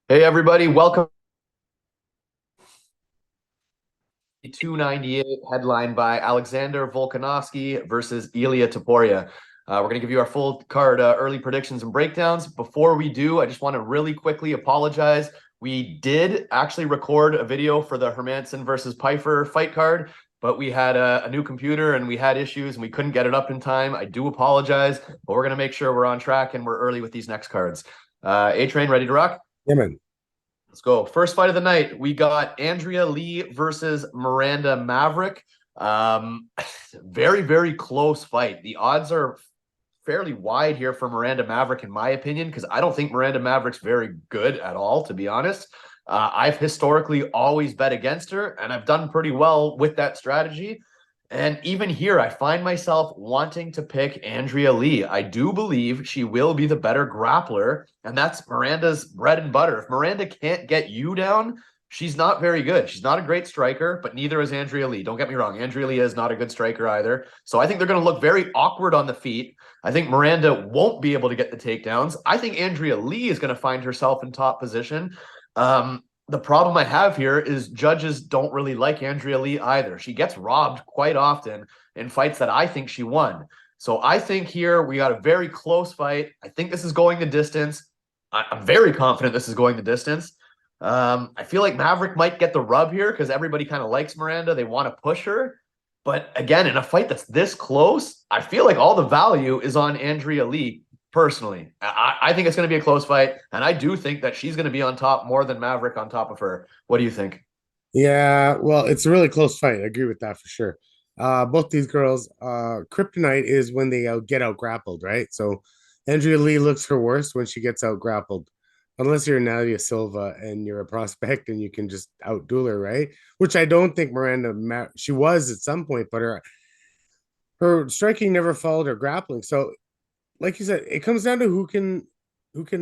Hey everybody, welcome to 298 headlined by Alexander Volkanovski versus Ilya Tupuria. We're going to give you our full card early predictions and breakdowns. Before we do, I just want to really quickly apologize. We did actually record a video for the Hermanson versus Pfeiffer fight card, but we had a new computer and we had issues and we couldn't get it up in time. I do apologize, but we're going to make sure we're on track and we're early with these next cards. A-Train, ready to rock? Yeah, man. Let's go. First fight of the night. We got Andrea Lee versus Miranda Maverick. Um, very, very close fight. The odds are fairly wide here for Miranda Maverick, in my opinion, because I don't think Miranda Maverick's very good at all, to be honest. I've historically always bet against her, and I've done pretty well with that strategy. And even here, I find myself wanting to pick Andrea Lee. I do believe she will be the better grappler, and that's Miranda's bread and butter. If Miranda can't get you down, she's not very good. She's not a great striker, but neither is Andrea Lee. Don't get me wrong. Andrea Lee is not a good striker either. So I think they're going to look very awkward on the feet. I think Miranda won't be able to get the takedowns. I think Andrea Lee is going to find herself in top position. The problem I have here is judges don't really like Andrea Lee either. She gets robbed quite often in fights that I think she won. So I think here we got a very close fight. I think this is going the distance. I'm very confident this is going the distance. I feel like Maverick might get the rub here because everybody kind of likes Miranda. They want to push her. But again, in a fight that's this close, I feel like all the value is on Andrea Lee personally. I think it's going to be a close fight, and I do think that she's going to be on top more than Maverick on top of her. What do you think? Yeah, well, it's a really close fight. I agree with that for sure. Both these girls, kryptonite is when they get out grappled, right? So Andrea Lee looks her worst when she gets out grappled, unless you're Nadia Silva and you're a prospect and you can just outduel her, right? Which I don't think she was at some point, but her striking never followed her grappling. So like you said, it comes down to who can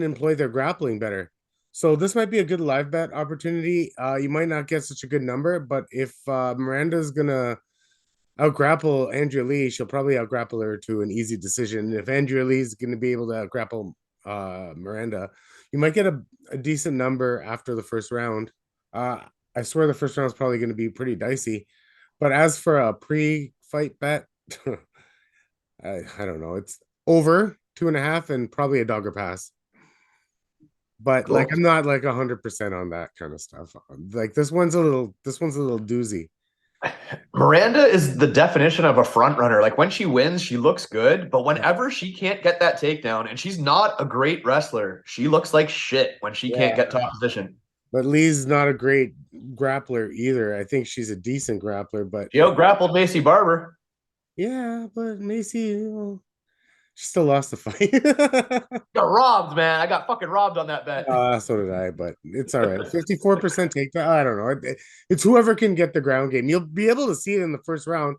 employ their grappling better. So this might be a good live bet opportunity. You might not get such a good number, but if Miranda's gonna outgrapple Andrea Lee, she'll probably outgrapple her to an easy decision. If Andrea Lee's gonna be able to outgrapple Miranda, you might get a decent number after the first round. Uh, I swear the first round is probably going to be pretty dicey. But as for a pre-fight bet, I don't know. It's over 2.5 and probably a dogger pass. But like Cool. I'm not like 100% on that kind of stuff. Like this one's a little doozy. Miranda is the definition of a front runner. Like when she wins, she looks good, but whenever she can't get that takedown, and she's not a great wrestler, she looks like shit when she can't Yeah. get top position. But Lee's not a great grappler either. I think she's a decent grappler, but She out grappled Macy Barber. yeah, but Macy, she still lost the fight. Got robbed, man. I got fucking robbed on that bet. So did I, but it's all right. 54% takedown. I don't know. It's whoever can get the ground game. You'll be able to see it in the first round.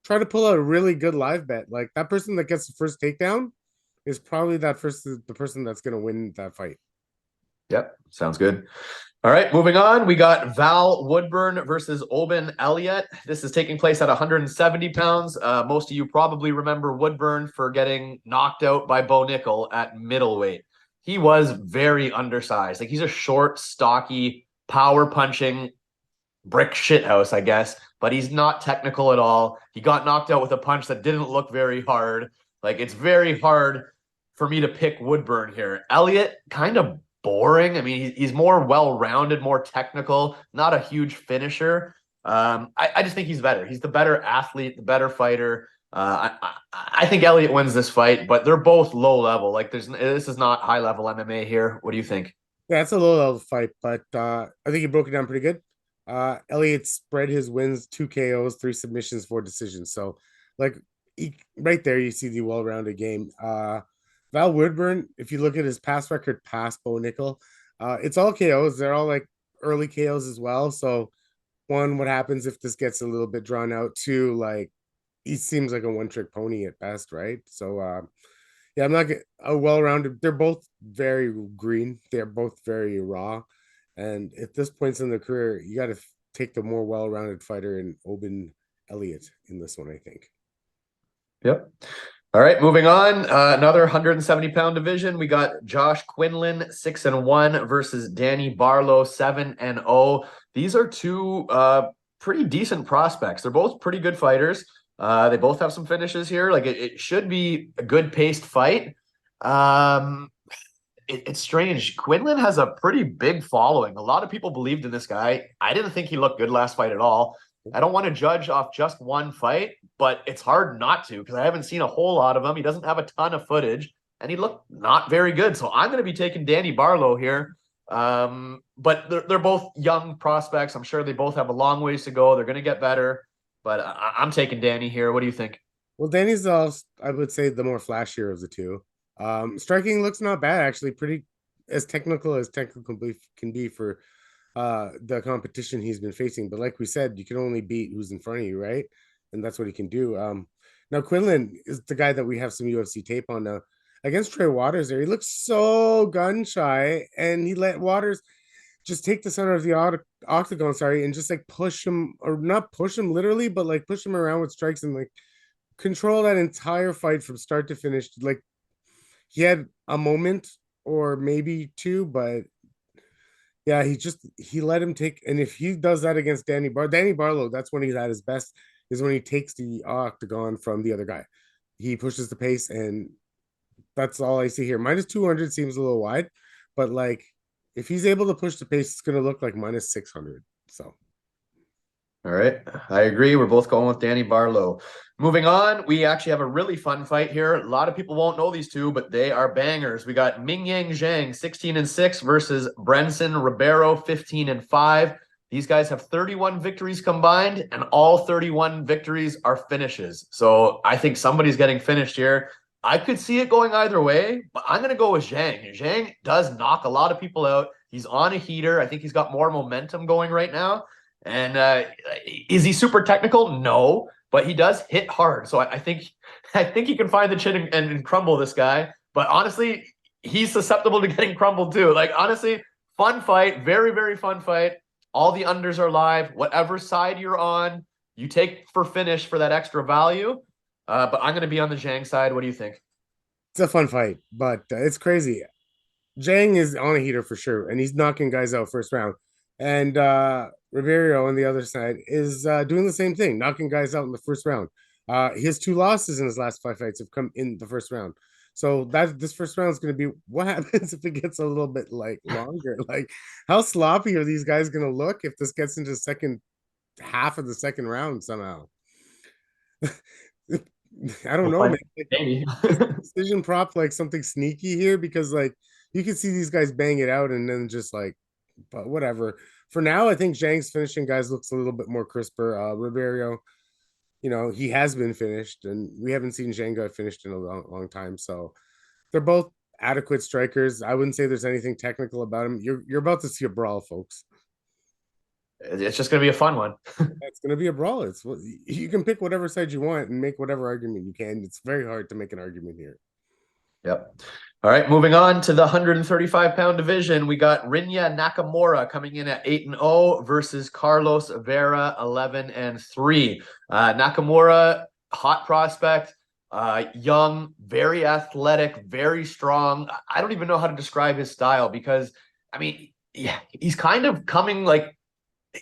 Try to pull out a really good live bet. Like that person that gets the first takedown is probably the person that's going to win that fight. Yep, sounds good. All right, moving on. We got Val Woodburn versus Oben Elliott. This is taking place at 170 pounds. Most of you probably remember Woodburn for getting knocked out by Bo Nickel at middleweight. He was very undersized. Like he's a short, stocky, power punching brick shithouse, I guess, but he's not technical at all. He got knocked out with a punch that didn't look very hard. Like it's very hard for me to pick Woodburn here. Elliott, kind of boring. I mean, he's more well-rounded, more technical, not a huge finisher. I just think he's better. He's the better athlete, the better fighter. I think Elliott wins this fight, but they're both low level. Like this is not high level MMA here. What do you think? Yeah, it's a low level fight, but I think he broke it down pretty good. Elliott spread his wins, 2 KOs, 3 submissions, 4 decisions. So, like, right there, you see the well rounded game. Val Woodburn, if you look at his past record past Bo Nickel, it's all KOs. They're all like early KOs as well. So, one, what happens if this gets a little bit drawn out? Two, like, he seems like a one trick pony at best, right? So, yeah, I'm not a well rounded. They're both very green. They're both very raw. And at this points in their career, you got to take the more well rounded fighter in Oben Elliott in this one, I think. Yep. All right, moving on. Another 170-pound division. We got Josh Quinlan 6-1 versus Danny Barlow 7-0. These are two pretty decent prospects. They're both pretty good fighters. They both have some finishes here. Like it should be a good paced fight. Um, it's strange. Quinlan has a pretty big following. A lot of people believed in this guy. I didn't think he looked good last fight at all. I don't want to judge off just one fight, but it's hard not to because I haven't seen a whole lot of him. He doesn't have a ton of footage, and he looked not very good. So I'm going to be taking Danny Barlow here. But they're both young prospects. I'm sure they both have a long ways to go. They're going to get better, but I'm taking Danny here. What do you think? Well, Danny's also, I would say, the more flashier of the two. Striking looks not bad, actually. Pretty as technical can be for the competition he's been facing. But like we said, you can only beat who's in front of you, right? And that's what he can do. Now Quinlan is the guy that we have some UFC tape on now. Against Trey Waters there, he looks so gun shy, and he let Waters just take the center of the octagon, sorry, and just like push him, or not push him literally, but like push him around with strikes and like control that entire fight from start to finish. Like he had a moment or maybe two, but yeah, he let him take. And if he does that against Danny Barlow, that's when he's at his best, is when he takes the octagon from the other guy. He pushes the pace, and that's all I see here. Minus 200 seems a little wide, but like if he's able to push the pace, it's going to look like minus 600. So All right. I agree. We're both going with Danny Barlow. Moving on, we actually have a really fun fight here. A lot of people won't know these two, but they are bangers. We got Mingyang Zhang, 16-6 versus Brenson Ribeiro, 15-5. These guys have 31 victories combined, and all 31 victories are finishes. So I think somebody's getting finished here. I could see it going either way, but I'm going to go with Zhang. Zhang does knock a lot of people out. He's on a heater. I think he's got more momentum going right now. And is he super technical? No, but he does hit hard. So I think he can find the chin and crumble this guy. But honestly, he's susceptible to getting crumbled too. Like honestly, fun fight, very very fun fight. All the unders are live. Whatever side you're on, you take for finish for that extra value. But I'm going to be on the Zhang side. What do you think? it's a fun fight, but it's crazy. Zhang is on a heater for sure, and he's knocking guys out first round. And Ribeiro on the other side is doing the same thing, knocking guys out in the first round. His two losses in his last five fights have come in the first round. So that this first round is going to be what happens if it gets a little bit like longer. Like, how sloppy are these guys going to look if this gets into the second half of the second round somehow? I don't We'll know, find man. Like, maybe. is the decision prop like something sneaky here? Because like you can see these guys bang it out and then just like, but whatever. For now, I think Zhang's finishing guys looks a little bit more crisper. Ribeiro, he has been finished, and we haven't seen Zhang get finished in a long time. So they're both adequate strikers. I wouldn't say there's anything technical about him. You're about to see a brawl, folks. It's just going to be a fun one. It's going to be a brawl. It's you can pick whatever side you want and make whatever argument you can. It's very hard to make an argument here. Yep. All right, moving on to the 135-pound division. We got Rinya Nakamura coming in at 8-0 versus Carlos Vera 11-3. Nakamura, hot prospect, young, very athletic, very strong. I don't even know how to describe his style because, I mean, yeah, he's kind of coming like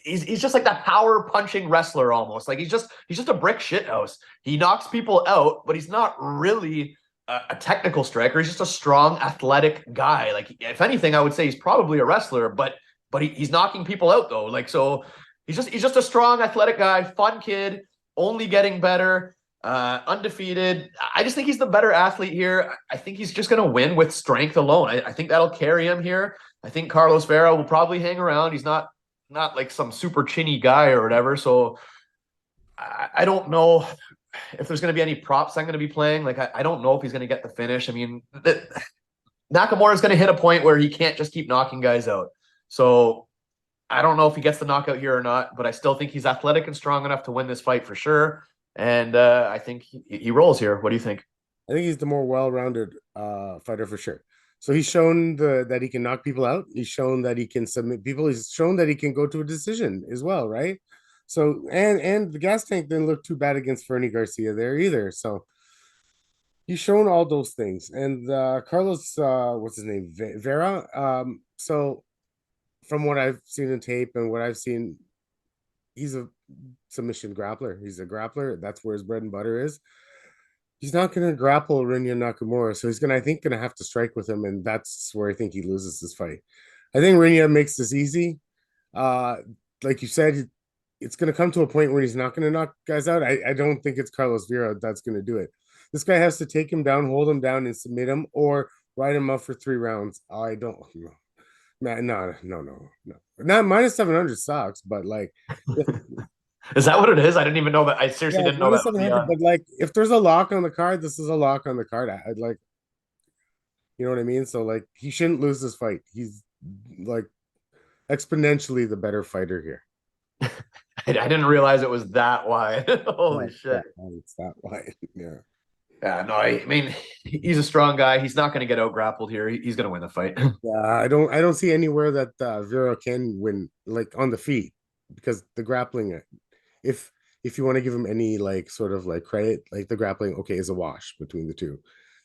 he's just like that power punching wrestler almost. Like he's just a brick shithouse. He knocks people out, but he's not really a technical striker. He's just a strong, athletic guy. Like if anything, I would say he's probably a wrestler, but he's knocking people out though. Like so, he's just a strong, athletic guy, fun kid, only getting better, undefeated. I just think he's the better athlete here. I think he's just gonna win with strength alone. I think that'll carry him here. I think Carlos Vera will probably hang around. He's not like some super chinny guy or whatever. So I don't know if there's going to be any props I'm going to be playing. Like, I don't know if he's going to get the finish. I mean, Nakamura is going to hit a point where he can't just keep knocking guys out. So I don't know if he gets the knockout here or not, but I still think he's athletic and strong enough to win this fight for sure. And I think he rolls here. What do you think? I think he's the more well-rounded fighter for sure. So he's shown that he can knock people out. He's shown that he can submit people. He's shown that he can go to a decision as well, right? So and the gas tank didn't look too bad against Fernie Garcia there either. So He's shown all those things. And Carlos, what's his name? Vera. So from what I've seen in tape and what I've seen, he's a submission grappler. He's a grappler. That's where his bread and butter is. He's not going to grapple Rinya Nakamura, so he's I think, going to have to strike with him, and that's where I think he loses this fight. I think Rinya makes this easy. Uh, like you said, it's going to come to a point where he's not going to knock guys out. I don't think it's Carlos Vera that's going to do it. This guy has to take him down, hold him down, and submit him, or ride him up for 3 rounds. I don't know. No. Not minus 700 sucks, but like, Is that what it is? I didn't even know that. I seriously yeah, didn't know that was 700. But like, if there's a lock on the card, this is a lock on the card. I'd like, you know what I mean? So like, he shouldn't lose this fight. He's like exponentially the better fighter here. I didn't realize it was that wide. Holy Yeah, shit. it's that wide. Yeah. Yeah, no, I mean, he's a strong guy. He's not going to get out grappled here. He's going to win the fight. Yeah, I don't see anywhere that Vera can win like on the feet because the grappling, if you want to give him any like sort of like credit, like the grappling, okay, is a wash between the two.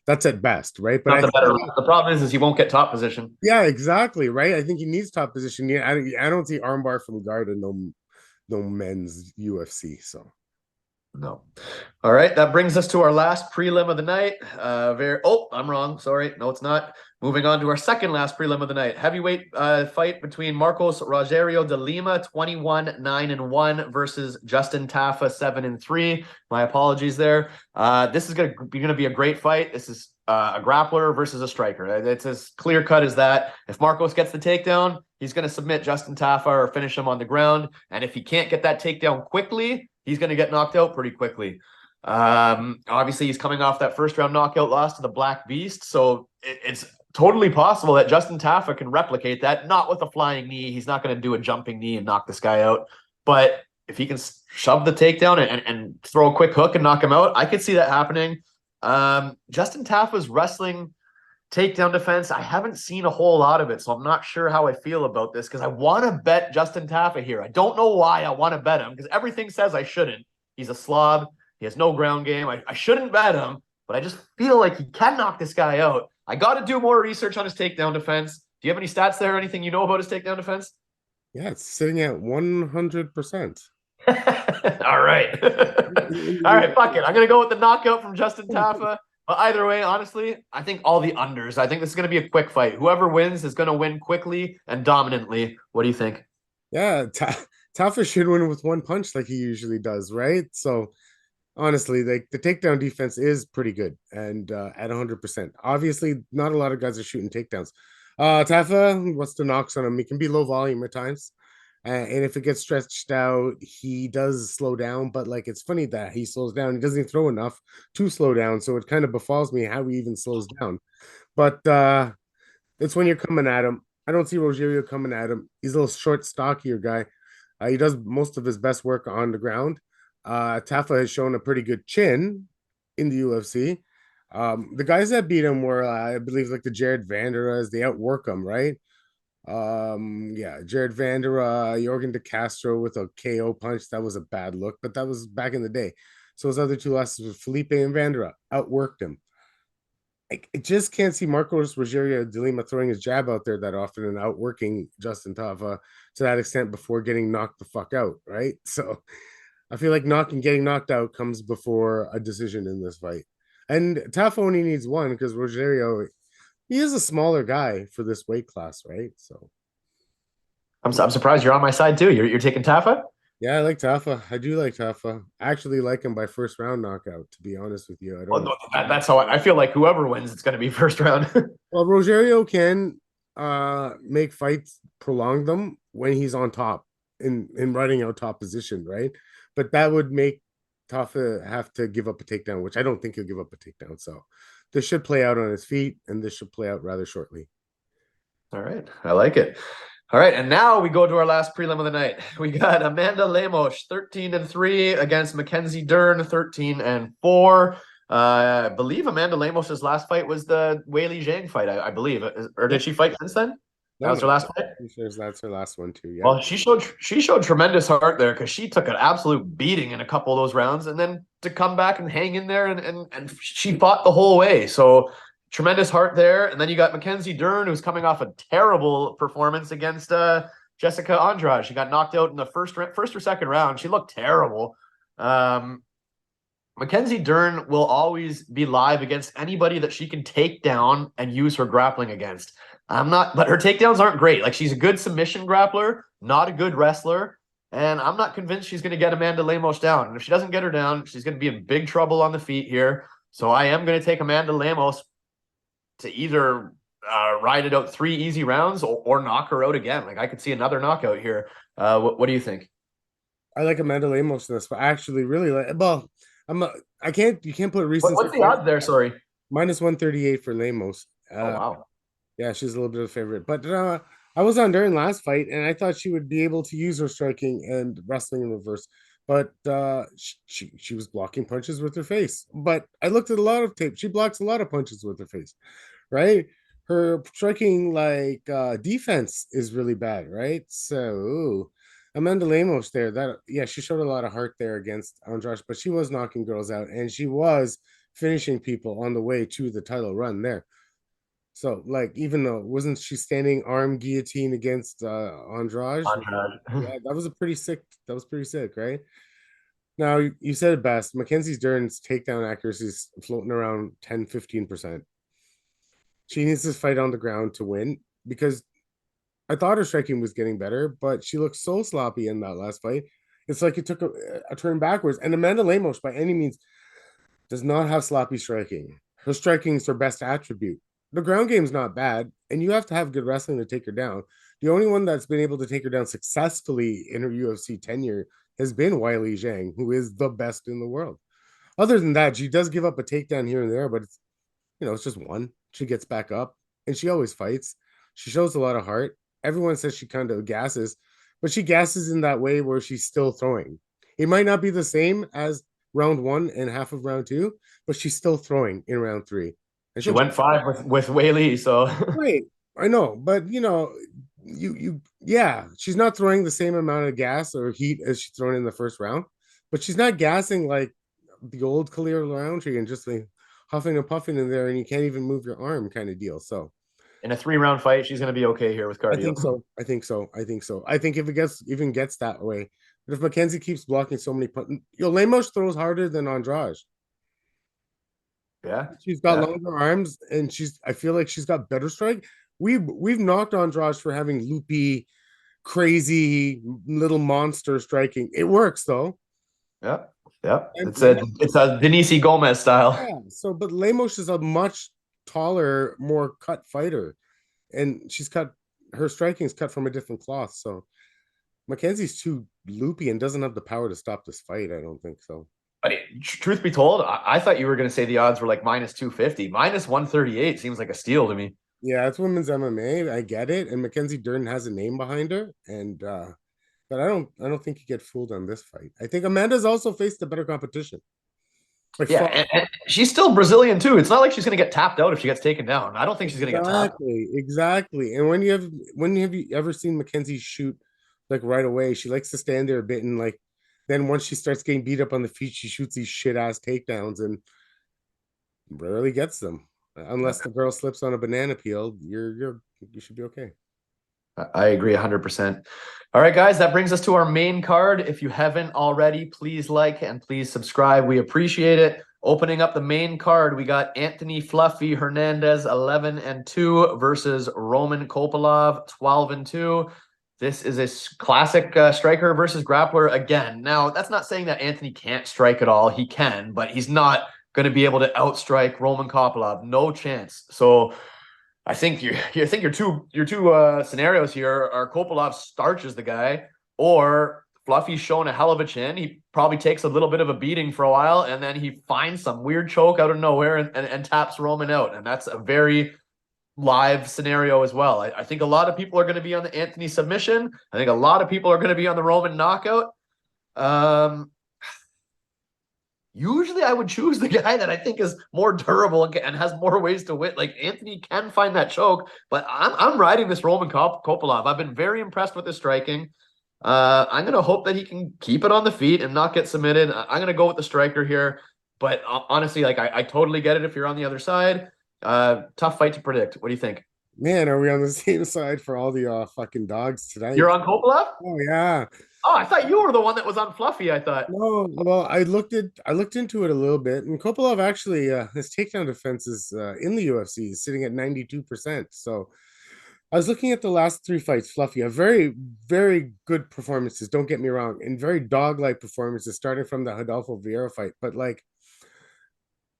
That's at best, right? But Not I the think, better. The problem is he won't get top position. yeah, exactly, right. I think he needs top position. Yeah, I don't see armbar from guard in no men's UFC. So No. All right, that brings us to our last prelim of the night. Oh, I'm wrong. Sorry. No, it's not. Moving on to our second last prelim of the night. Heavyweight fight between Marcos Rogerio de Lima, 21-9-1 versus Justin Tafa, 7-3. My apologies there. This is gonna be a great fight. This is a grappler versus a striker. It's as clear cut as that. If Marcos gets the takedown, he's going to submit Justin Tafa or finish him on the ground. And if he can't get that takedown quickly, he's going to get knocked out pretty quickly. Obviously, he's coming off that first round knockout loss to the Black Beast. So it's totally possible that Justin Tafa can replicate that, not with a flying knee. He's not going to do a jumping knee and knock this guy out. But if he can shove the takedown and throw a quick hook and knock him out, I could see that happening. Justin Tafa's wrestling takedown defense, I haven't seen a whole lot of it, so I'm not sure how I feel about this because I want to bet Justin Tafa here. I don't know why I want to bet him because everything says I shouldn't. He's a slob. He has no ground game. I shouldn't bet him, but I just feel like he can knock this guy out. I got to do more research on his takedown defense. Do you have any stats there or anything you know about his takedown defense? yeah, it's sitting at 100%. All right. All right, fuck it. I'm going to go with the knockout from Justin Tafa. But either way, honestly, I think all the unders. I think this is going to be a quick fight. Whoever wins is going to win quickly and dominantly. What do you think? Yeah, Tafa should win with one punch like he usually does, right? So honestly, like the takedown defense is pretty good and at 100%. Obviously, not a lot of guys are shooting takedowns. Tafa, what's the knocks on him? He can be low volume at times. And if it gets stretched out, he does slow down. But like, it's funny that he slows down. He doesn't throw enough to slow down. So it kind of befalls me how he even slows down. But it's when you're coming at him. I don't see Rogerio coming at him. He's a little short, stockier guy. He does most of his best work on the ground. Tafa has shown a pretty good chin in the UFC. The guys that beat him were, I believe, like the Jared Vanderas. They outwork him, right? Yeah, Jared Vandera, Jorgen De Castro with a KO punch. That was a bad look, but that was back in the day. So his other two losses with Felipe and Vandera outworked him. I just can't see Marcos Rogerio de Lima throwing his jab out there that often and outworking Justin Tafa to that extent before getting knocked the fuck out, right? So I feel like getting knocked out comes before a decision in this fight. And Tafa only needs one because Rogerio, he is a smaller guy for this weight class, right? So I'm surprised you're on my side too. You're taking Tafa? yeah, I like Tafa. I do like Tafa. I actually like him by first round knockout, to be honest with you. I Well, don't no, that's how I feel like whoever wins, it's going to be first round. well, Rogerio can make fights prolong them when he's on top in running out top position, right? But that would make Tafa have to give up a takedown, which I don't think he'll give up a takedown. So this should play out on his feet, and this should play out rather shortly. All right. I like it. All right. And now we go to our last prelim of the night. We got Amanda Lemos, 13-3 against Mackenzie Dern, 13-4. I believe Amanda Lemos's last fight was the Weili Zhang fight, I believe. Or did she fight since then? That No, was no, her last fight. pretty sure that's her last one too. Yeah. Well, she showed tremendous heart there because she took an absolute beating in a couple of those rounds, and then to come back and hang in there and she fought the whole way. So tremendous heart there. And then you got Mackenzie Dern, who's coming off a terrible performance against Jessica Andrade. She got knocked out in the first or second round. She looked terrible. Mackenzie Dern will always be live against anybody that she can take down and use her grappling against. But her takedowns aren't great. Like, she's a good submission grappler, not a good wrestler. And I'm not convinced she's going to get Amanda Lemos down. And if she doesn't get her down, she's going to be in big trouble on the feet here. So I am going to take Amanda Lemos to either ride it out 3 easy rounds or knock her out again. Like, I could see another knockout here. What do you think? I like Amanda Lemos in this, but I actually really like. Well, you can't put recent. What's the odds there? Sorry. -138 for Lemos. Oh, wow. Yeah, she's a little bit of a favorite. But I was on Dern last fight, and I thought she would be able to use her striking and wrestling in reverse. But she was blocking punches with her face. But I looked at a lot of tape. She blocks a lot of punches with her face, right? Her striking defense is really bad, right? So Amanda Lemos there, she showed a lot of heart there against Andrade, but she was knocking girls out, and she was finishing people on the way to the title run there. So, even though wasn't she standing arm guillotine against Andrade? Yeah, that was pretty sick, right? Now, you said it best. Mackenzie Dern's takedown accuracy is floating around 10-15%. She needs to fight on the ground to win, because I thought her striking was getting better, but she looked so sloppy in that last fight. It's like it took a turn backwards. And Amanda Lemos, by any means, does not have sloppy striking. Her striking is her best attribute. The ground game's not bad, and you have to have good wrestling to take her down. The only one that's been able to take her down successfully in her UFC tenure has been Weili Zhang, who is the best in the world. Other than that, she does give up a takedown here and there, but it's just one. She gets back up, and she always fights. She shows a lot of heart. Everyone says she kind of gasses, but she gasses in that way where she's still throwing. It might not be the same as round 1 and half of round 2, but she's still throwing in round 3. She went 5 with Weili, so right. I know, but she's not throwing the same amount of gas or heat as she's thrown in the first round, but she's not gassing like the old Khalil Roundtree and just huffing and puffing in there, and you can't even move your arm kind of deal. So in a 3-round fight, she's going to be okay here with cardio. I think so. I think if it gets that way, but if Mackenzie keeps blocking so many punches, Lemos throws harder than Andrade. Yeah, she's got longer arms, and I feel like she's got better strike. We've knocked Andrade for having loopy, crazy little monster striking. It works though. Yeah. It's a Denise Gomez style. Yeah. So, but Lemos is a much taller, more cut fighter, and her striking is cut from a different cloth. So Mackenzie's too loopy and doesn't have the power to stop this fight. I don't think so. But truth be told, I thought you were going to say the odds were like -250. -138 seems like a steal to me. Yeah, it's women's MMA. I get it, and Mackenzie Dern has a name behind her, and but I don't think you get fooled on this fight. I think Amanda's also faced a better competition. And she's still Brazilian too. It's not like she's going to get tapped out if she gets taken down. I don't think she's going to get tapped. Exactly. And when have you ever seen Mackenzie shoot right away? She likes to stand there a bit, and then once she starts getting beat up on the feet, she shoots these shit ass takedowns and rarely gets them. Unless the girl slips on a banana peel, you should be okay. I agree 100%. All right, guys, that brings us to our main card. If you haven't already, please like and please subscribe. We appreciate it. Opening up the main card, we got Anthony Fluffy Hernandez 11-2 versus Roman Kopylov 12-2. This is a classic striker versus grappler again. Now, that's not saying that Anthony can't strike at all. He can, but he's not going to be able to outstrike Roman Kopylov. No chance. So I think your two scenarios here are Kopylov starches the guy, or Fluffy's showing a hell of a chin. He probably takes a little bit of a beating for a while, and then he finds some weird choke out of nowhere and taps Roman out. And that's a very live scenario as well. I think a lot of people are going to be on the Anthony submission. I think a lot of people are going to be on the Roman knockout. Usually I would choose the guy that I think is more durable and has more ways to win. Like Anthony can find that choke, but I'm riding this Roman Kopylov. I've been very impressed with his striking. I'm gonna hope that he can keep it on the feet and not get submitted. I'm gonna go with the striker here. But honestly, like I totally get it if you're on the other side. Tough fight to predict. What do you think? Man, are we on the same side for all the fucking dogs tonight? You're on Kopylov? Oh yeah. Oh, I thought you were the one that was on Fluffy. I thought. No, well, I looked into it a little bit, and Kopylov actually his takedown defense is in the UFC is sitting at 92%. So I was looking at the last three fights, Fluffy, a very, very good performances, don't get me wrong, and very dog-like performances, starting from the Rodolfo Vieira fight. But like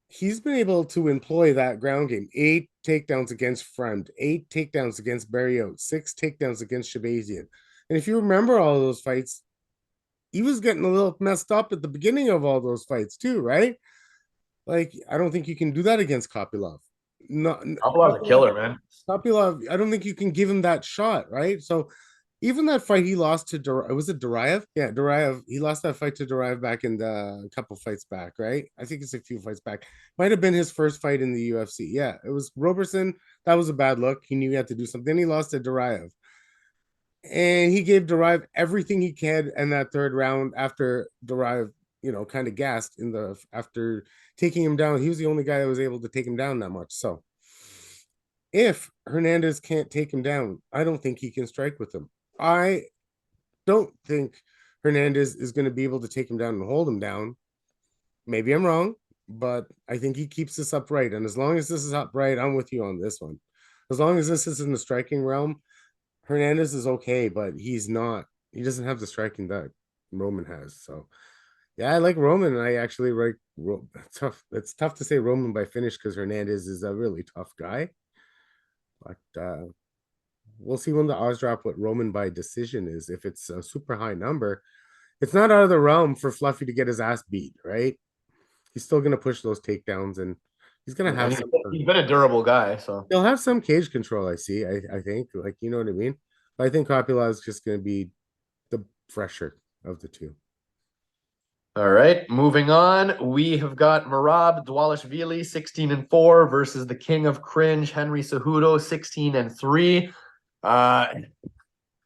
he's been able to employ that ground game. 8 takedowns against Friend, 8 takedowns against Barrio, 6 takedowns against Shabazian. And if you remember all those fights, he was getting a little messed up at the beginning of all those fights too, right? Like, I don't think you can do that against Kopylov. No, Kopilov's a killer, man. Kopylov, I don't think you can give him that shot, right? So even that fight he lost to was it Duraev? Yeah, Duraev. He lost that fight to Duraev back in the couple fights back, right? I think it's a few fights back. Might have been his first fight in the UFC. Yeah, it was Roberson. That was a bad look. He knew he had to do something. Then he lost to Duraev. And he gave Duraev everything he could in that third round after Duraev, kind of gassed in the after taking him down. He was the only guy that was able to take him down that much. So if Hernandez can't take him down, I don't think he can strike with him. I don't think Hernandez is going to be able to take him down and hold him down. Maybe I'm wrong, but I think he keeps this upright. And as long as this is upright, I'm with you on this one. As long as this is in the striking realm, Hernandez is okay, but he's not. He doesn't have the striking that Roman has. So, yeah, I like Roman. I actually like tough. It's tough to say Roman by finish because Hernandez is a really tough guy. But we'll see when the odds drop what Roman by decision is. If it's a super high number, it's not out of the realm for Fluffy to get his ass beat, right? He's still gonna push those takedowns and he's gonna have And some. he's been a durable guy, so. He'll have some cage control. I see. I think, like, you know what I mean. But I think Kopylov is just gonna be the fresher of the two. All right, moving on. We have got Merab Dvalishvili, 16-4, versus the King of Cringe, Henry Cejudo, 16-3.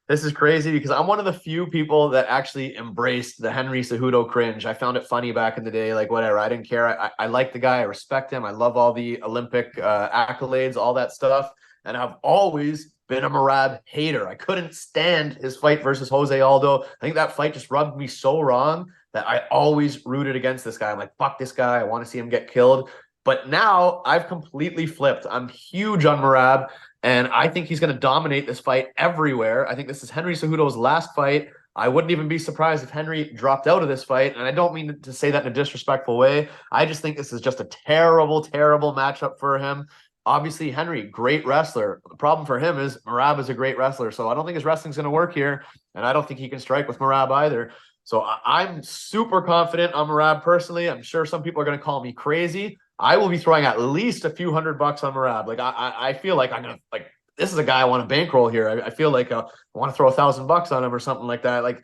This is crazy because I'm one of the few people that actually embraced the Henry Cejudo cringe. I found it funny back in the day, like whatever. I didn't care. I like the guy. I respect him. I love all the Olympic accolades, all that stuff. And I've always been a Merab hater. I couldn't stand his fight versus Jose Aldo. I think that fight just rubbed me so wrong that I always rooted against this guy. I'm like, fuck this guy. I want to see him get killed. But now I've completely flipped. I'm huge on Merab. And I think he's going to dominate this fight everywhere. I think this is Henry Cejudo's last fight. I wouldn't even be surprised if Henry dropped out of this fight. And I don't mean to say that in a disrespectful way. I just think this is just a terrible, terrible matchup for him. Obviously, Henry, great wrestler. The problem for him is Merab is a great wrestler. So I don't think his wrestling's going to work here. And I don't think he can strike with Merab either. So I'm super confident on Merab personally. I'm sure some people are going to call me crazy. I will be throwing at least a few $100 on Merab. Like I feel like I'm gonna like this is a guy I want to bankroll here. I feel like I want to throw $1,000 on him or something like that. Like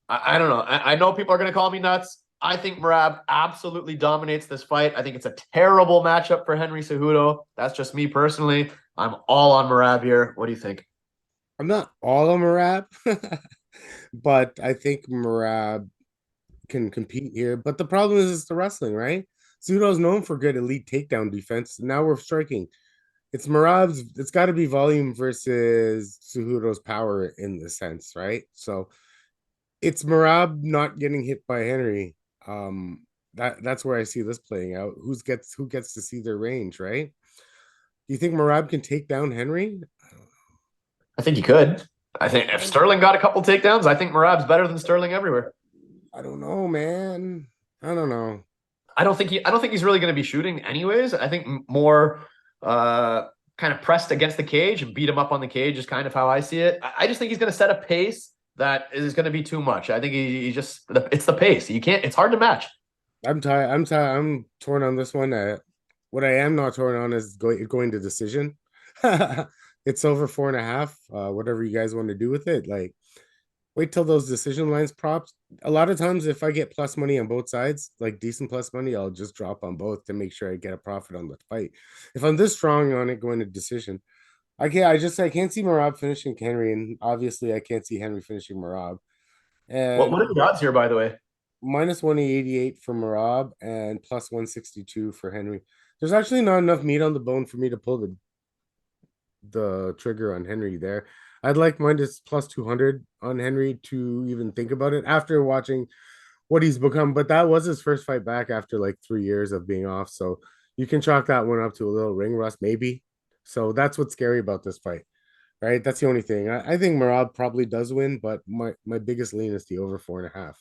I don't know. I know people are gonna call me nuts. I think Merab absolutely dominates this fight. I think it's a terrible matchup for Henry Cejudo. That's just me personally. I'm all on Merab here. What do you think? I'm not all on Merab, but I think Merab can compete here. But the problem is it's the wrestling, right? Cejudo's known for good elite takedown defense. Now we're striking. It's Merab's. It's got to be volume versus Cejudo's power in the sense, right? So it's Merab not getting hit by Henry. That's where I see this playing out. Who gets to see their range, right? Do you think Merab can take down Henry? I think you could. I think if Sterling got a couple takedowns, I think Merab's better than Sterling everywhere. I don't know, man. I don't know. I don't think he's really going to be shooting anyways. I think more kind of pressed against the cage and beat him up on the cage is kind of how I see it. I just think he's going to set a pace that is going to be too much. I think he just it's the pace. You can't. It's hard to match. I'm tired. I'm tired. I'm torn on this one. What I am not torn on is going to decision. It's over 4.5. Whatever you guys want to do with it. Like Wait till those decision lines props. A lot of times, if I get plus money on both sides, like decent plus money, I'll just drop on both to make sure I get a profit on the fight. If I'm this strong on it going to decision, I can't see Marab finishing Henry, and obviously I can't see Henry finishing Marab. And What are the odds here, by the way? minus 188 for Marab and plus 162 for Henry. There's actually not enough meat on the bone for me to pull the trigger on Henry there. I'd like minus plus 200 on Henry to even think about it after watching what he's become. But that was his first fight back after like 3 years of being off. So you can chalk that one up to a little ring rust, maybe. So that's what's scary about this fight, right? That's the only thing. I think Marab probably does win, but my biggest lean is the over 4.5.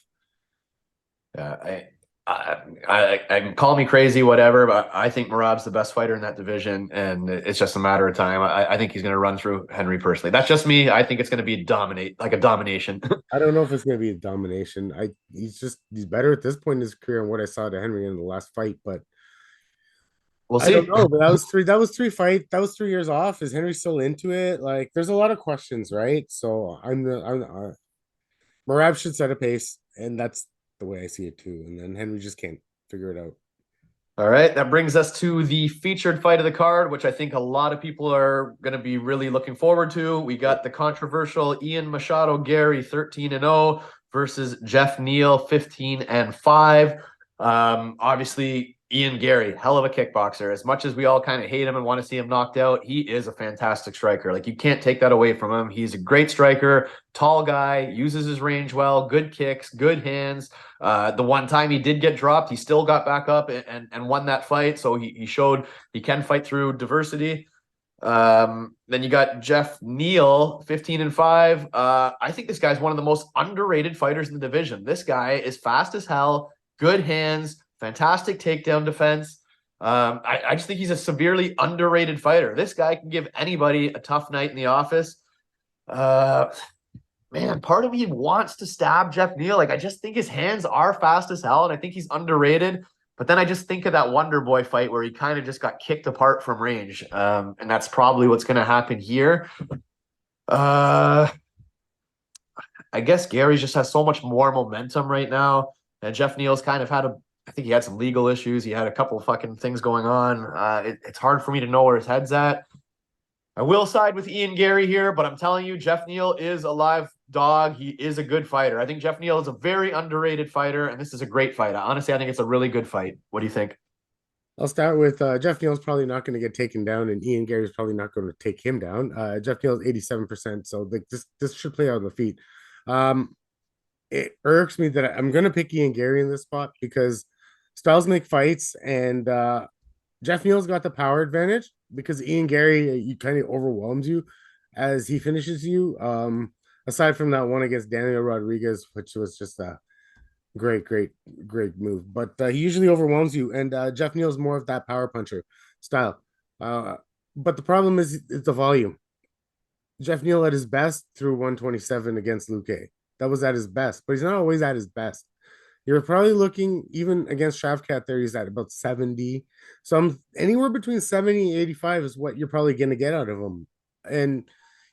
Uh, I call me crazy, whatever, but I think Marab's the best fighter in that division, and it's just a matter of time. I think he's going to run through Henry personally. That's just me. I think it's going to be a domination. I don't know if it's going to be a domination. He's better at this point in his career than what I saw to Henry in the last fight, but We'll I don't see. know. But that was 3 years off. Is Henry still into it? Like, there's a lot of questions, right? So Marab should set a pace, and that's the way I see it too. And then Henry just can't figure it out. All right, that brings us to the featured fight of the card, which I think a lot of people are going to be really looking forward to. We got the controversial Ian Machado Garry 13-0 versus Jeff Neal 15-5. Obviously, Ian Garry, hell of a kickboxer. As much as we all kind of hate him and want to see him knocked out, he is a fantastic striker. Like, you can't take that away from him. He's a great striker, tall guy, uses his range well, good kicks, good hands. The one time he did get dropped, he still got back up and won that fight. So he showed he can fight through diversity. Then you got Jeff Neal, 15-5. I think this guy's one of the most underrated fighters in the division. This guy is fast as hell, good hands, fantastic takedown defense. I just think he's a severely underrated fighter. This guy can give anybody a tough night in the office. Man, part of me wants to stab Jeff Neal. Like, I just think his hands are fast as hell, and I think he's underrated. But then I just think of that Wonder Boy fight where he kind of just got kicked apart from range. And that's probably what's going to happen here. I guess Garry just has so much more momentum right now. And Jeff Neal's kind of I think he had some legal issues. He had a couple of fucking things going on. It's hard for me to know where his head's at. I will side with Ian Garry here, but I'm telling you, Jeff Neal is a live dog. He is a good fighter. I think Jeff Neal is a very underrated fighter, and this is a great fight. Honestly, I think it's a really good fight. What do you think? I'll start with Jeff Neal's probably not going to get taken down, and Ian Gary's probably not going to take him down. Jeff Neal's 87%, so like this should play out on the feet. It irks me that I'm going to pick Ian Garry in this spot because styles make fights, and Jeff Neal's got the power advantage because Ian Garry he kind of overwhelms you as he finishes you. Aside from that one against Daniel Rodriguez, which was just a great move, but he usually overwhelms you. And Jeff Neal's more of that power puncher style. But the problem is it's the volume. Jeff Neal at his best threw 127 against Luque. That was at his best, but he's not always at his best. You're probably looking even against Shavkat there, he's at about 70. So anywhere between 70 and 85 is what you're probably going to get out of him. And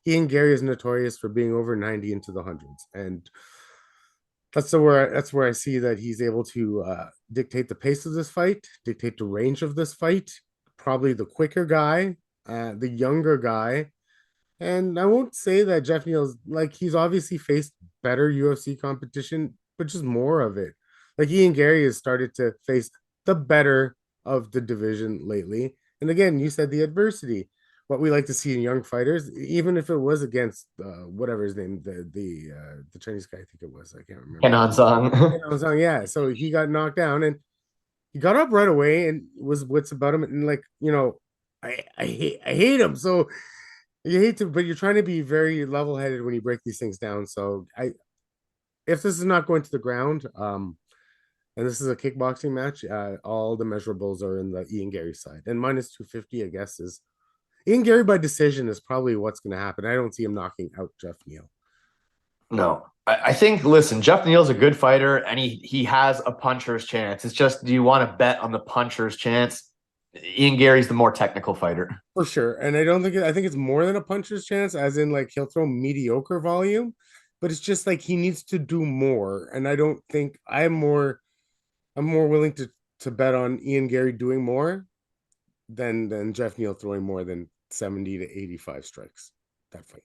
Ian Garry is notorious for being over 90 into the hundreds. And that's where I see that he's able to dictate the pace of this fight, dictate the range of this fight, probably the quicker guy, the younger guy. And I won't say that Jeff Neal's like he's obviously faced better UFC competition, but just more of it. Like Ian Garry has started to face the better of the division lately. And again, you said the adversity, what we like to see in young fighters, even if it was against whatever his name, the Chinese guy, I think it was, I can't remember. Kenan Song. Yeah. So he got knocked down and he got up right away and was wits about him. And like, I hate him. So you hate to, but you're trying to be very level headed when you break these things down. So if this is not going to the ground, and this is a kickboxing match, all the measurables are in the Ian Garry side, and minus 250, I guess, is Ian Garry by decision is probably what's going to happen. I don't see him knocking out Jeff Neal. No, I think, listen, Jeff Neal's a good fighter, and he has a puncher's chance. It's just, do you want to bet on the puncher's chance? Ian Garry's the more technical fighter. For sure. And I think it's more than a puncher's chance, as in like he'll throw mediocre volume, but it's just like he needs to do more. And I don't think I'm more willing to bet on Ian Garry doing more than Jeff Neal throwing more than 70 to 85 strikes that fight.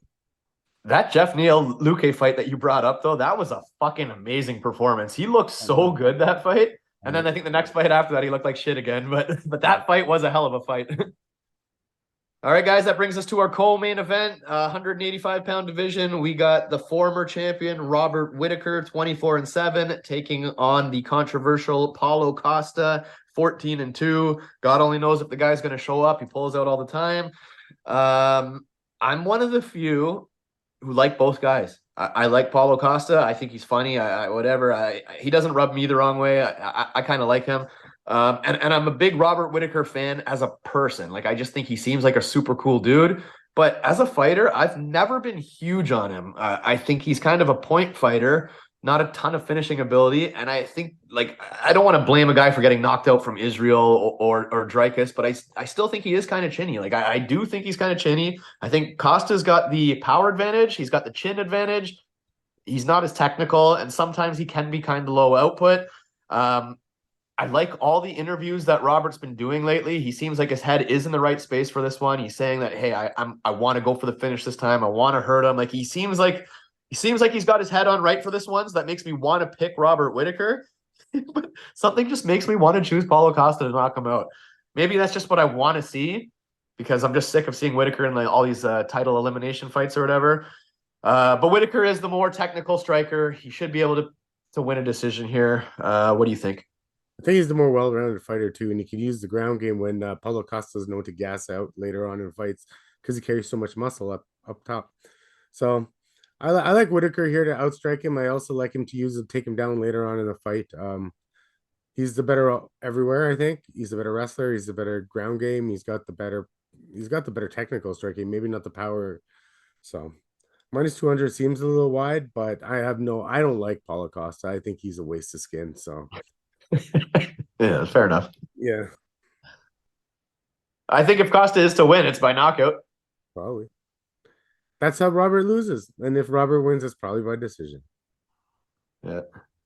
That Jeff Neal Luque fight that you brought up, though, that was a fucking amazing performance. He looked I so know. good that fight. I And then know. I think the next fight after that, he looked like shit again. But that fight was a hell of a fight. All right, guys, that brings us to our co-main event, 185-pound division. We got the former champion Robert Whittaker, 24-7, taking on the controversial Paulo Costa, 14-2. God only knows if the guy's going to show up. He pulls out all the time. I'm one of the few who like both guys. I like Paulo Costa. I think he's funny. Whatever. He doesn't rub me the wrong way. I kind of like him. And I'm a big Robert Whittaker fan as a person. Like, I just think he seems like a super cool dude. But as a fighter, I've never been huge on him. I think he's kind of a point fighter, not a ton of finishing ability. And I think, like, I don't want to blame a guy for getting knocked out from Israel or Dreykus, but I still think he is kind of chinny. Like, I do think he's kind of chinny. I think Costa's got the power advantage. He's got the chin advantage. He's not as technical, and sometimes he can be kind of low output. I like all the interviews that Robert's been doing lately. He seems like his head is in the right space for this one. He's saying that, hey, I want to go for the finish this time. I want to hurt him. Like, he seems like he's got his head on right for this one. So that makes me want to pick Robert Whittaker. But something just makes me want to choose Paulo Costa to knock him out. Maybe that's just what I want to see, because I'm just sick of seeing Whittaker in like all these title elimination fights or whatever. But Whittaker is the more technical striker. He should be able to win a decision here. What do you think? I think he's the more well-rounded fighter too, and he can use the ground game when Paulo Costa is known to gas out later on in fights because he carries so much muscle up top. So I like Whittaker here to outstrike him. I also like him to take him down later on in the fight. He's the better everywhere. I think he's the better wrestler. He's the better ground game. He's got the better technical striking. Maybe not the power. So minus 200 seems a little wide, but I don't like Paulo Costa. I think he's a waste of skin. So Yeah, fair enough. yeah, I think if Costa is to win, it's by knockout. probably. That's how Robert loses. And if Robert wins, it's probably by decision. Yeah.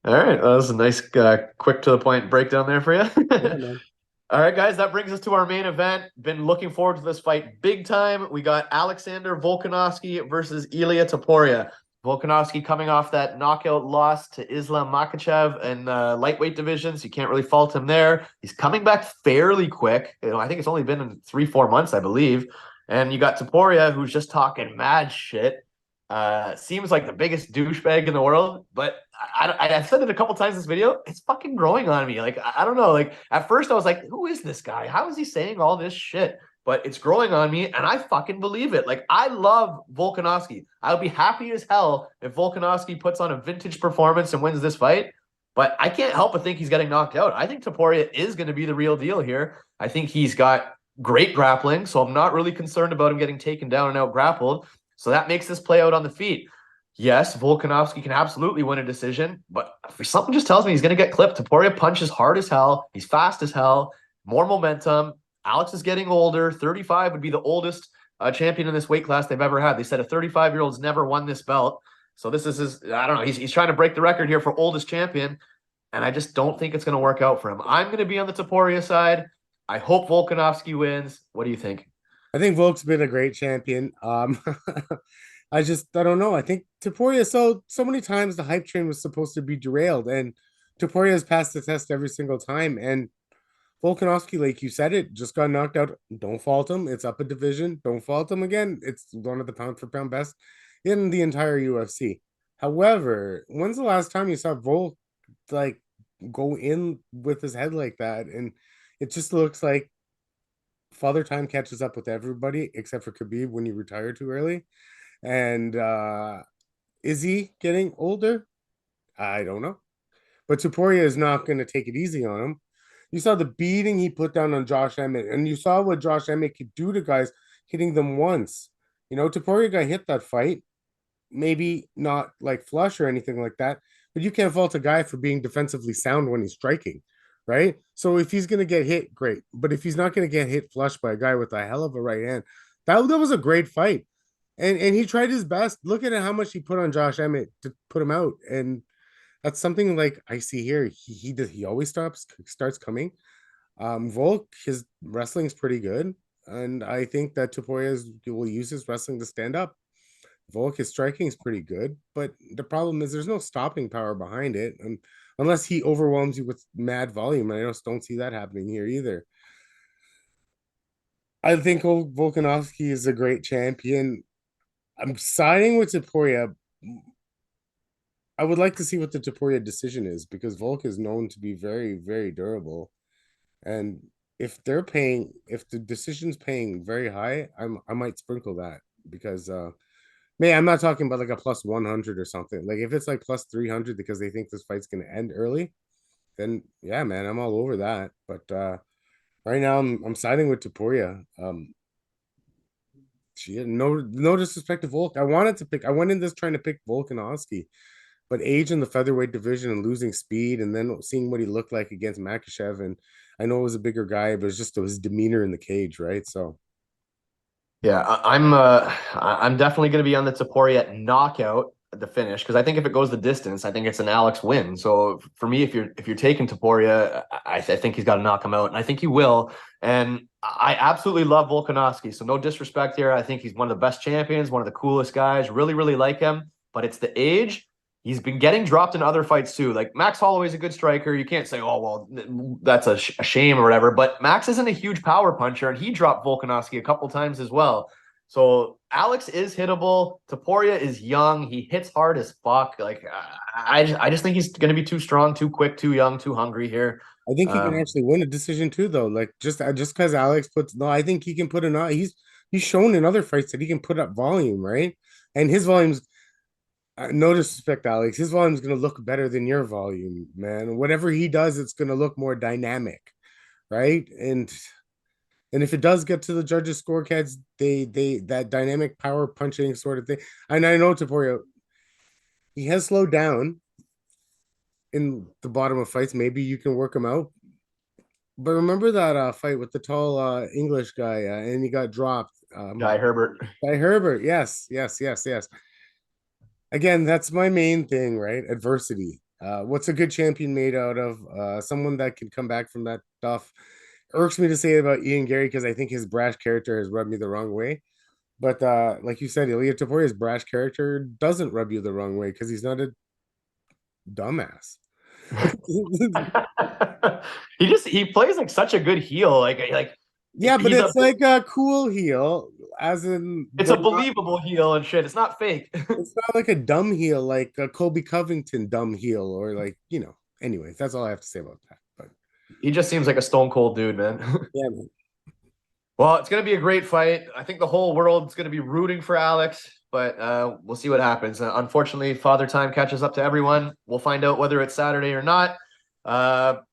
All right. Well, that was a nice, quick to the point breakdown there for you. Yeah, man. All right, guys, that brings us to our main event. Been looking forward to this fight big time. We got Alexander Volkanovski versus Ilya Tupuria. Volkanovski coming off that knockout loss to Islam Makhachev in the lightweight division, so you can't really fault him there. He's coming back fairly quick. I think it's only been in 3-4 months, I believe. And you got Tupuria, who's just talking mad shit. Seems like the biggest douchebag in the world, but I've said it a couple times in this video. It's fucking growing on me. Like, I don't know. Like, at first I was like, who is this guy? How is he saying all this shit? But it's growing on me, and I fucking believe it. Like, I love Volkanovski. I'll be happy as hell if Volkanovski puts on a vintage performance and wins this fight. But I can't help but think he's getting knocked out. I think Tupuria is going to be the real deal here. I think he's got great grappling, so I'm not really concerned about him getting taken down and out grappled. So that makes this play out on the feet. Yes, Volkanovski can absolutely win a decision, but something just tells me he's going to get clipped. Tupuria punches hard as hell. He's fast as hell. More momentum. Alex is getting older. 35 would be the oldest champion in this weight class they've ever had. They said a 35-year-old's never won this belt. So this is his, I don't know, he's trying to break the record here for oldest champion, and I just don't think it's going to work out for him. I'm going to be on the Tupuria side. I hope Volkanovski wins. What do you think? I think Volk's been a great champion. I don't know. I think Tupuria, so many times the hype train was supposed to be derailed, and Tupuria has passed the test every single time. And Volkanovski, like you said, it just got knocked out. Don't fault him. It's up a division. Don't fault him again. It's one of the pound for pound best in the entire UFC. However, when's the last time you saw Volk like go in with his head like that? And it just looks like Father Time catches up with everybody except for Khabib when he retired too early. And is he getting older? I don't know. But Tupuria is not going to take it easy on him. You saw the beating he put down on Josh Emmett, and you saw what Josh Emmett could do to guys hitting them once. Tupuria got hit that fight, maybe not like flush or anything like that, but you can't fault a guy for being defensively sound when he's striking, right? So if he's going to get hit, great. But if he's not going to get hit flush by a guy with a hell of a right hand, that was a great fight. and he tried his best. Look at how much he put on Josh Emmett to put him out, and that's something like I see here. He always starts coming. Volk, his wrestling's pretty good, and I think that Tupuria will use his wrestling to stand up. Volk, his striking is pretty good, but the problem is there's no stopping power behind it, and unless he overwhelms you with mad volume, and I just don't see that happening here either. I think Volkanovski is a great champion. I'm siding with Tupuria. I would like to see what the Tupuria decision is because Volk is known to be very, very durable. And if the decision's paying very high, I might sprinkle that because man, I'm not talking about like a plus 100 or something. Like if it's like plus 300 because they think this fight's gonna end early, then yeah, man, I'm all over that. But right now I'm siding with Tupuria. She had no disrespect to Volk. I went in this trying to pick Volkanovski, but age in the featherweight division and losing speed and then seeing what he looked like against Makhachev, and I know it was a bigger guy, but it's just his demeanor in the cage, right? So Yeah, I'm definitely going to be on the Taporia knockout at the finish because I think if it goes the distance, I think it's an Alex win. So for me, if you're taking Taporia, I think he's got to knock him out, and I think he will. And I absolutely love Volkanovski. So no disrespect here. I think he's one of the best champions, one of the coolest guys. Really, really like him. But it's the age. He's been getting dropped in other fights too. Like Max Holloway's a good striker. You can't say, oh, well, that's a shame or whatever. But Max isn't a huge power puncher, and he dropped Volkanovski a couple times as well. So Alex is hittable. Tupuria is young. He hits hard as fuck. Like I just think he's going to be too strong, too quick, too young, too hungry here. I think he can actually win a decision too, though. Like just because Alex puts no, I think he can put enough. He's shown in other fights that he can put up volume, right? And his volume's no disrespect, Alex. His volume's gonna look better than your volume, man. Whatever he does, it's gonna look more dynamic, right? And if it does get to the judges' scorecards, they that dynamic power punching sort of thing. And I know Taporia, he has slowed down in the bottom of fights. Maybe you can work him out. But remember that fight with the tall English guy, and he got dropped. Guy Herbert. By Herbert. Yes, yes, yes, yes. Again, that's my main thing, right? Adversity. What's a good champion made out of? Someone that can come back from that stuff. Irks me to say it about Ian Garry because I think his brash character has rubbed me the wrong way. But like you said, Elliott Taporia's brash character doesn't rub you the wrong way because he's not a dumbass. He plays like such a good heel. Like Yeah, but he's it's like a cool heel, as in it's a believable heel and shit. It's not fake. it's not like a dumb heel like a Colby Covington dumb heel or like Anyways, that's all I have to say about that. But He just seems like a stone cold dude, man. yeah, man. Well, it's going to be a great fight. I think the whole world's going to be rooting for Alex, but we'll see what happens. Unfortunately, Father Time catches up to everyone. We'll find out whether it's Saturday or not.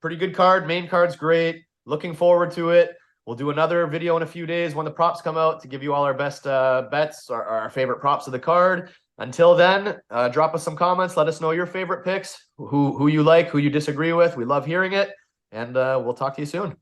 Pretty good card. Main card's great. Looking forward to it. We'll do another video in a few days when the props come out to give you all our best bets, our favorite props of the card. Until then, drop us some comments. Let us know your favorite picks, who you like, who you disagree with. We love hearing it, and we'll talk to you soon.